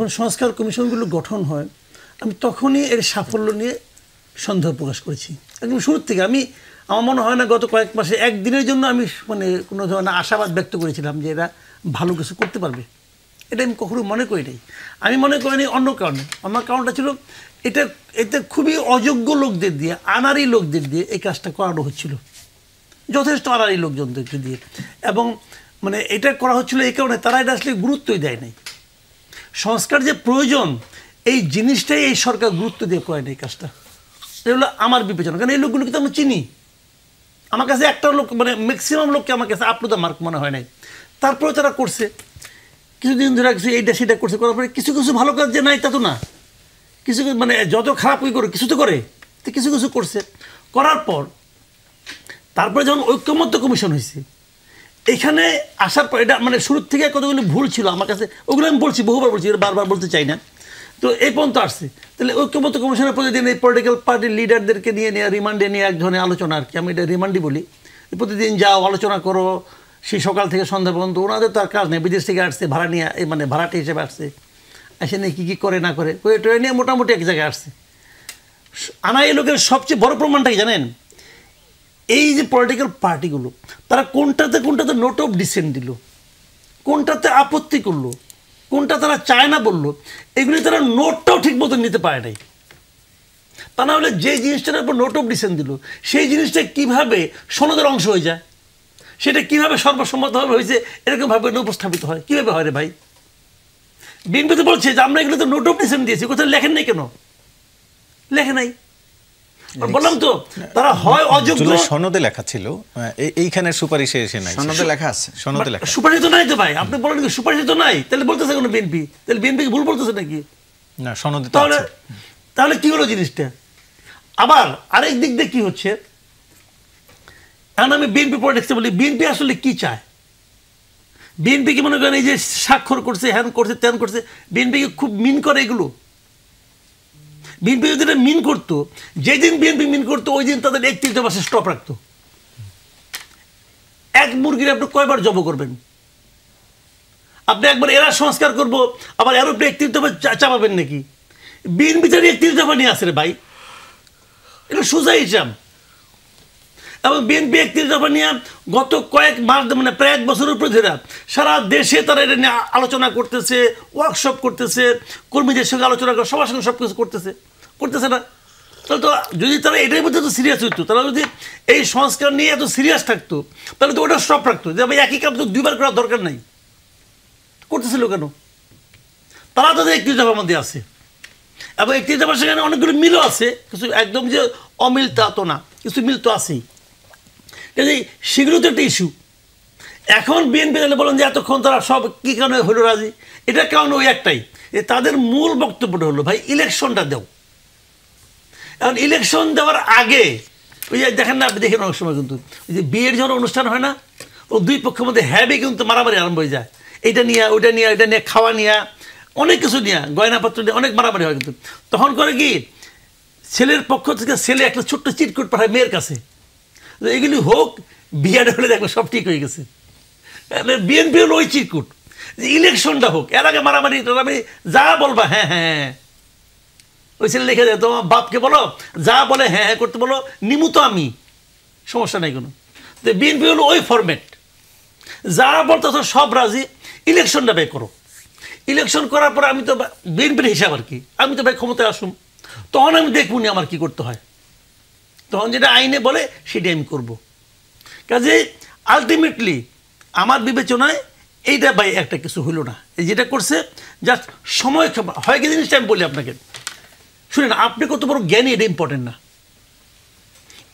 যখন সংস্কার কমিশনগুলো গঠন হয় আমি তখনই এর সাফল্য নিয়ে সন্দেহ প্রকাশ করেছি একদম শুরুর থেকে। আমার মনে হয় না গত কয়েক মাসে একদিনের জন্য আমি মানে কোনো ধরনের আশাবাদ ব্যক্ত করেছিলাম যে এরা ভালো কিছু করতে পারবে, এটা আমি কখনো মনে করি নাই। আমি মনে করিনি অন্য কারণে। আমার কারণটা ছিল এটা খুবই অযোগ্য লোকদের দিয়ে, আনারি লোকদের দিয়ে এই কাজটা করানো হচ্ছিল, যথেষ্ট আনারি লোকজনদেরকে দিয়ে। এবং মানে এটা করা হচ্ছিল এই কারণে তারা এটা আসলে গুরুত্বই দেয় নাই। সংস্কার যে প্রয়োজন এই জিনিসটাই এই সরকার গুরুত্ব দিয়ে করে না এই কাজটা। এটা হলো আমার বিবেচনা, কারণ এই লোকগুলোকে তো আমি চিনি। আমার কাছে একটা লোক মানে ম্যাক্সিমাম লোককে আমার কাছে আপ টু দ্য মার্ক মনে হয় নাই। তারপরে তারা করছে কিছুদিন ধরে, কিছু এইটা সেটা করছে, করার পরে কিছু কিছু ভালো কাজ যে নাই তা তো না, কিছু মানে যত খারাপ করে কিছু তো করে, তো কিছু কিছু করছে। করার পর তারপরে যখন ঐক্যমত্য কমিশন হয়েছে এখানে আসার পর এটা মানে শুরুর থেকে কতগুলো ভুল ছিল আমার কাছে, ওগুলো আমি বলছি, বহুবার বলছি, বারবার বলতে চাই না। তো এই পর্যন্ত আসছে। তাহলে ঐক্যমত্য কমিশনের প্রতিদিন এই পলিটিক্যাল পার্টির লিডারদেরকে নিয়ে রিমান্ডে নিয়ে এক ধরনের আলোচনা, আর কি আমি এটা রিমান্ডই বলি। প্রতিদিন যাও, আলোচনা করো, সেই সকাল থেকে সন্ধ্যা পর্যন্ত। ওনাদের তো আর কাজ নেই, বিদেশ থেকে আসছে ভাড়া নিয়ে, মানে ভাড়াটি হিসেবে আসছে, এসে নিয়ে কী কী করে না করে ট্রেন নিয়ে মোটামুটি এক জায়গায় আসছে। আনা এই লোকের সবচেয়ে বড় প্রমাণটা কি জানেন? এই যে পলিটিক্যাল পার্টিগুলো তারা কোনটাতে নোট অফ ডিসেন্ট দিল, কোনটাতে আপত্তি করলো, কোনটা তারা চায় না বললো, এগুলি তারা নোটটাও ঠিক মতো নিতে পারে নাই। তা না হলে যে জিনিসটার উপর নোট অফ ডিসেন্ট দিল সেই জিনিসটা কীভাবে সনদের অংশ হয়ে যায়, সেটা কীভাবে সর্বসম্মতভাবে হয়েছে এরকমভাবে উপস্থাপিত হয়, কীভাবে হয় রে ভাই? বিএনপি তো বলছে যে আমরা এগুলো তো নোট অফ ডিসেন্ট দিয়েছি, কোথাও লেখেন নাই কেন? লেখে নাই। বললাম তো তারা হয় অযোগ্য। সনদে লেখা ছিল, এইখানের সুপারিশে এসে নাই। সনদে লেখা আছে, সনদে লেখা। সুপারিশ তো নাই তো ভাই, আপনি বলেন কি সুপারিশ তো নাই? তাহলে বলতেছে কোনো বিএনপি, তাহলে বিএনপি ভুল বলতেছে নাকি? না, সনদে তো তাহলে আছে। তাহলে কি হলো জিনিসটা? আবার আরেক দিক দিয়ে কি হচ্ছে, এখন আমি বিএনপি পলিটিক্সে বলি, বিএনপি আসলে কি চায়? বিএনপি কি মনে করেন এই যে স্বাক্ষর করছে, হ্যান করছে, ত্যান করছে, বিএনপি কি খুব মিন করে এগুলো? বিএনপি যদি এটা মিন করতো, যেদিন বিএনপি মিন করতো ওই দিন তাদের 31 মাসে স্টপ রাখতো। এক মুরগির আপনি কয়বার জব করবেন? আপনি একবার এরা সংস্কার করবো, আবার এর উপরে 31 দফা চাপাবেন নাকি? বিএনপি তার 31 দফা নিয়ে আসে রে ভাই, এটা সোজা হিসাব। এবং বিএনপি 31 দফা নিয়ে গত কয়েক মাস মানে প্রায় 1 বছরের উপরে ধরে সারা দেশে তারা এটা নিয়ে আলোচনা করতেছে, ওয়ার্কশপ করতেছে, কর্মীদের সঙ্গে আলোচনা করে, সবার সঙ্গে সব কিছু করতেছে না? তাহলে তো যদি তারা এটার মধ্যে এত সিরিয়াস হইতো, তারা যদি এই সংস্কার নিয়ে এত সিরিয়াস থাকতো, তাহলে তো ওটা স্টপ রাখতো যে ভাই একই কাজ তো 2বার করার দরকার নাই। করতেছিল কেন? তারা তাদের 31 দফার মধ্যে আছে, এবং 31 দফার সেখানে অনেকগুলো মিলও আছে, কিছু একদম যে অমিল তা তো না, কিছু মিল তো আছেই। সেগুলো তো একটা ইস্যু। এখন বিএনপি তাহলে বলেন যে এতক্ষণ তারা সব কী কারণে হলো রাজি, এটার কারণ ওই একটাই, তাদের মূল বক্তব্যটা হলো ভাই ইলেকশনটা দাও। এখন ইলেকশন দেওয়ার আগে ওই যে দেখেন না, আপনি দেখেন অনেক সময় কিন্তু ওই যে বিয়ের যখন অনুষ্ঠান হয় না, ও দুই পক্ষের মধ্যে হ্যাবে কিন্তু মারামারি আরম্ভ হয়ে যায়, এইটা নিয়ে ওইটা নিয়ে, এটা নিয়ে, খাওয়া নিয়ে, অনেক কিছু নিয়ে, গয়নাপত্র নিয়ে অনেক মারামারি হয়। কিন্তু তখন করে কি, ছেলের পক্ষ থেকে ছেলে একটা ছোট্ট চিটকুট পাঠায় মেয়ের কাছে, এগুলি হোক, বিয়েটা হলে দেখবে সব ঠিক হয়ে গেছে। বিএনপি হলো ওই চিরকুট, ইলেকশনটা হোক, এর আগে মারামারি টারামারি যা বলবা হ্যাঁ হ্যাঁ, ওই ছেলে লিখে দেয় তোমার বাপকে বলো, যা বলে হ্যাঁ হ্যাঁ করতে বলো, নিমু তো আমি, সমস্যা নাই কোনো। তো বিএনপি হলো ওই ফরম্যাট, যারা বলতো সব রাজি, ইলেকশনটা ব্যয় করো। ইলেকশন করার পরে আমি তো বিএনপির হিসাব আর কি, আমি তো ভাই ক্ষমতায় আসুম, তখন আমি দেখবো নি আমার কি করতে হয়, তখন যেটা আইনে বলে সেটাই আমি করবো। কাজে আলটিমেটলি আমার বিবেচনায় এইটা ভাই একটা কিছু হইল না, এই যেটা করছে জাস্ট সময় হয় কি জিনিসটা আমি বলি আপনাকে, শুনেন, আপনি কত বড় জ্ঞানী এটা ইম্পর্টেন্ট না,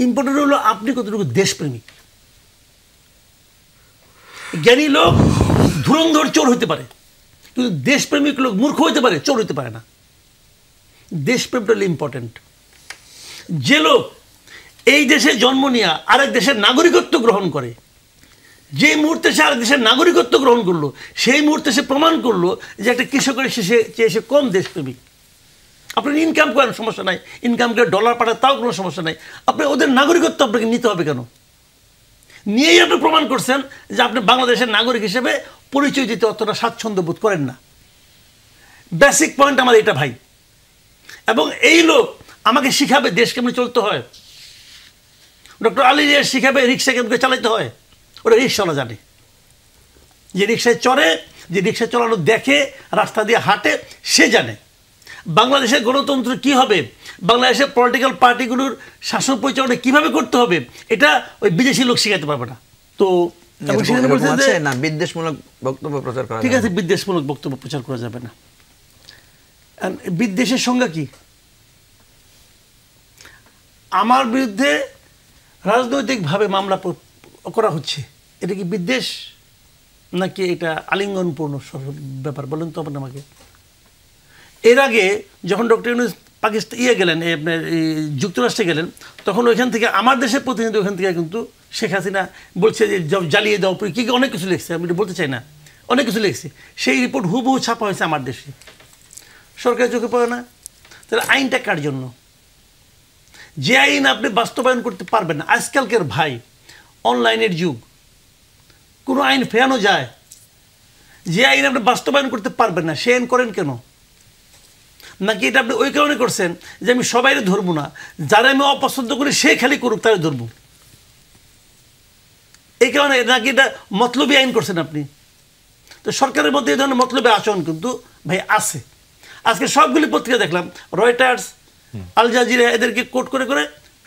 ইম্পর্টেন্ট হলো আপনি কতটুকু দেশপ্রেমিক। জ্ঞানী লোক ধুরন্ধর চোর হইতে পারে, কিন্তু দেশপ্রেমিক লোক মূর্খ হইতে পারে, চোর হইতে পারে না। দেশপ্রেমটা হলো ইম্পর্টেন্ট। যে লোক এই দেশে জন্ম নিয়ে আরেক দেশের নাগরিকত্ব গ্রহণ করে, যে মুহূর্তে সে আরেক দেশের নাগরিকত্ব গ্রহণ করলো, সেই মুহূর্তে সে প্রমাণ করলো যে একটা কৃষকের চেয়ে সে কম দেশপ্রেমিক। আপনি ইনকাম করেন সমস্যা নাই, ইনকাম করে ডলার পাঠান তাও কোনো সমস্যা নাই, আপনি ওদের নাগরিকত্ব আপনাকে নিতে হবে কেন? নিয়েই আপনি প্রমাণ করছেন যে আপনি বাংলাদেশের নাগরিক হিসেবে পরিচয় দিতে অতটা স্বাচ্ছন্দ্য বোধ করেন না। বেসিক পয়েন্ট আমার এটা ভাই। এবং এই লোক আমাকে শিখাবে দেশ কেমন চলতে হয়, ডক্টর আলী রিয়াজ শিখাবে রিক্সা কেমন চালাতে হয়, ওরা রিক্সাওয়ালা জানে, যে রিক্সায় চড়ে, যে রিক্সা চালানো দেখে, রাস্তা দিয়ে হাঁটে, সে জানে বাংলাদেশের গণতন্ত্র কি হবে, বাংলাদেশের পলিটিক্যাল পার্টিগুলোর শাসন পরিচালনা কিভাবে করতে হবে, এটা ওই বিদেশি লোক শিখাতে পারবে না। তো না বিদ্বেষমূলক বক্তব্য প্রচার করা, ঠিক আছে, বিদ্বেষমূলক বক্তব্য প্রচার করা যাবে না। বিদ্বেষের সংজ্ঞা কি? আমার বিরুদ্ধে রাজনৈতিকভাবে মামলা করা হচ্ছে, এটা কি বিদ্বেষ নাকি এটা আলিঙ্গনপূর্ণ ব্যাপার? বলেন তো আপনার আমাকে। এর আগে যখন ডক্টর ইউনূস পাকিস্তান গেলেন, আপনার যুক্তরাষ্ট্রে গেলেন, তখন ওইখান থেকে আমার দেশের প্রতিনিধি ওখান থেকে কিন্তু শেখ হাসিনা বলছে যে জ্বালিয়ে দাও, কি কি অনেক কিছু লিখছে, আমি বলতে চাই না, অনেক কিছু লিখছে। সেই রিপোর্ট হুবহু ছাপা হয়েছে আমার দেশে, সরকারের চোখে পড়ে না। তাহলে আইনটা কার জন্য? যে আইন আপনি বাস্তবায়ন করতে পারবেন না। আজকালকের ভাই অনলাইনের যুগ, কোনো আইন ফেরানো যায়? যে আইন আপনি বাস্তবায়ন করতে পারবেন না, সে আইন করেন কেন? নাকি এটা আপনি ওই কারণে করছেন যে আমি সবাইরে ধরবো না, যারা আমি অপছন্দ করি সে খালি করুক তারা ধরবো, এই কারণে? নাকি এটা মতলবী আইন করছেন আপনি? তো সরকারের মধ্যে এই ধরনের মতলবী আচরণ কিন্তু ভাই আছে। আজকে সবগুলি পত্রিকা দেখলাম, রয়টার্স, আল জাজিরা, এদেরকে কোট করে করে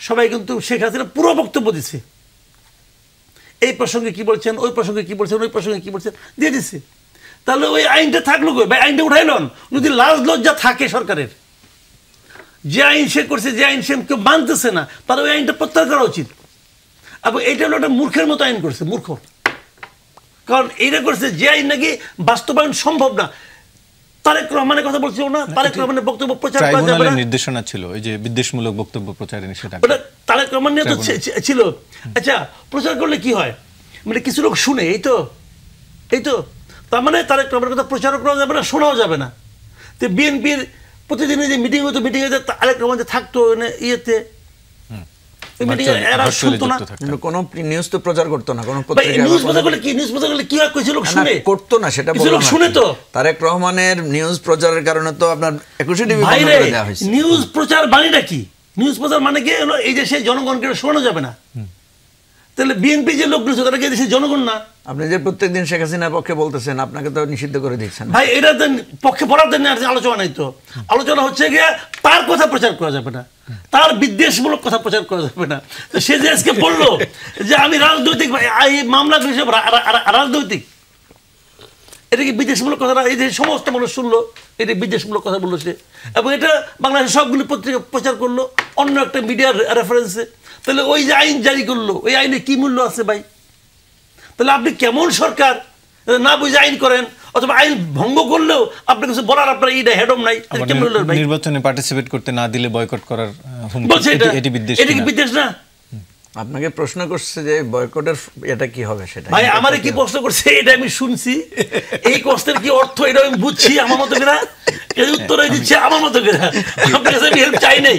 সবাই কিন্তু শেখ হাসিনা পুরো বক্তব্য দিচ্ছে, এই প্রসঙ্গে কি বলছেন, ওই প্রসঙ্গে কি বলছেন, ওই প্রসঙ্গে কি বলছেন দিয়ে দিচ্ছে। তাহলে ওই আইনটা থাকলো কই ভাই? আইনটা উঠাইলন। যদি লাজ লজ্জা থাকে সরকারের, যে আইন সে করছে, যে আইন সে কেউ মানতেছে না, তাহলে ওই আইনটা প্রত্যাহার করা উচিত। এবং এইটা হলো একটা মূর্খের মতো আইন করছে, মূর্খ। কারণ এইটা করছে যে আইন নাকি বাস্তবায়ন সম্ভব না। তারেক রহমানের কথা বলছিল না, তারেক রহমানের বক্তব্য প্রচার করা যাবে না, নির্দেশনা ছিল এই যে বিদ্বেষমূলক বক্তব্য প্রচারের নিষেধাজ্ঞা, ওটা তারেক রহমান নিয়ে তো ছিল। আচ্ছা, প্রচার করলে কি হয়? মানে কিছু লোক শুনে, এই তো তার মানে তারেক রহমানের কথা প্রচারও করা যাবে না, শোনাও যাবে না। তো বিএনপির প্রতিদিনের যে মিটিং হতো, মিটিং হতে তারেক রহমান যে থাকতো ইয়েতে, এরা শুনতো না, কোনো নিউজ তো প্রচার করতো না, কোনো নিউজ প্রচার করলে কি, নিউজ প্রচার করলে কি হয়? কিছু লোক শুনে করতো না, সেটা কিছু লোক শুনে। তো তারেক রহমানের নিউজ প্রচারের কারণে তো আপনার 21 টিভি বন্ধ করে দেওয়া হয়েছে। নিউজ প্রচার মানেটা কি? নিউজ প্রচার মানে কি হলো এই দেশে জনগণকে শোনানো যাবে না। তাহলে বিএনপি যে লোক রয়েছে তারা কি দেশের জনগণ না? আপনি যে প্রত্যেকদিন শেখ হাসিনার পক্ষে বলতেছেন, আপনাকে তো নিষিদ্ধ করে দিচ্ছেন ভাই। এটা পক্ষে পড়ার জন্য আলোচনা নাই তো, আলোচনা হচ্ছে গিয়ে তার কথা প্রচার করা যাবে না, তার বিদ্বেষমূলক কথা প্রচার করা যাবে না। তো সে যে আজকে বললো যে আমি রাজনৈতিক মামলা হিসেবে রাজনৈতিক, এটা কি বিদেশমূলক কথা না? এই যে সমস্ত মানুষ শুনলো, এটা বিদেশমূলক কথা বললো সে, এবং এটা বাংলাদেশের সবগুলি পত্রিকা প্রচার করলো অন্য একটা মিডিয়ার রেফারেন্সে। তাহলে ওই যে আইন জারি করলো, ওই আইনে কি মূল্য আছে ভাই? তাহলে আপনি কেমন সরকার না বুঝে আইন করেন, অথবা আইন ভঙ্গ করলেও আপনার কিছু বলার আপনার এইটা হেডম নাই? নির্বাচনে পার্টিসিপেট করতে না দিলে বয়কট করার বলছে, এটা কি বিদ্বেষ না? আপনাকে প্রশ্ন করছে যে বয়কটের এটা কি হবে সেটা। ভাই আমারে কি প্রশ্ন করছে এটা আমি শুনছি, এই কষ্টের কি অর্থ এটা আমি বুঝছি আমার মতো করে, উত্তর দিচ্ছে আমার মতো করে, আপনার কাছে আমি হেল্প চাই নাই।